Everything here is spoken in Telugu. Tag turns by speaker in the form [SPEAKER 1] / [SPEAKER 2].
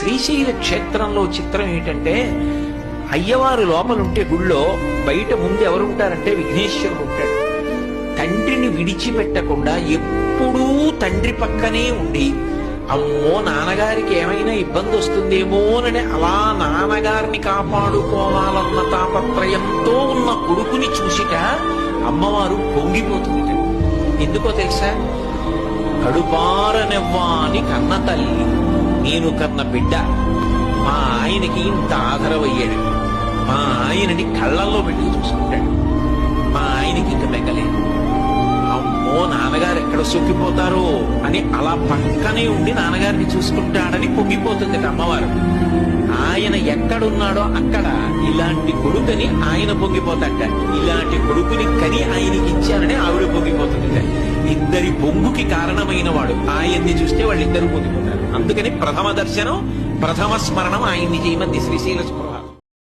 [SPEAKER 1] శ్రీశైల క్షేత్రంలో చిత్రం ఏంటంటే, అయ్యవారు లోపలుంటే గుళ్ళో బయట ముందు ఎవరుంటారంటే విఘ్నేశ్వరుడు ఉంటాడు. తండ్రిని విడిచిపెట్టకుండా ఎప్పుడూ తండ్రి పక్కనే ఉండి, అమ్మో నాన్నగారికి ఏమైనా ఇబ్బంది వస్తుందేమోనని అలా నాన్నగారిని కాపాడుకోవాలన్న తాపత్రయంతో ఉన్న కొడుకుని చూసిట అమ్మవారు పొంగిపోతుంది. ఎందుకో తెలుసా? కడుపారనెవ్వాని కన్న తల్లి, నేను కన్న బిడ్డ మా ఆయనకి ఇంత ఆదరవయ్యాడు. మా ఆయనని కళ్ళల్లో పెట్టి చూసుకుంటాడు. మా ఆయనకి ఇంక బెంగలేదు. అమ్మో నాన్నగారు ఎక్కడ సొక్కిపోతారో అని అలా పక్కనే ఉండి నాన్నగారిని చూసుకుంటాడని పొంగిపోతుంది అమ్మవారు. ఆయన ఎక్కడున్నాడో అక్కడ ఇలాంటి కొడుకుని ఆయన పొంగిపోతాట. ఇలాంటి కొడుకుని కని ఆయనకి ఇచ్చానని ఆవిడ పొంగిపోతుంది. ఇద్దరి పొంగుకి కారణమైన వాడు ఆయన్ని చూస్తే వాళ్ళిద్దరు పొంగిపోతారు. అందుకని ప్రథమ దర్శనం, ప్రథమ స్మరణం ఆయన్ని చేయమంది శ్రీశైల స్పృహ.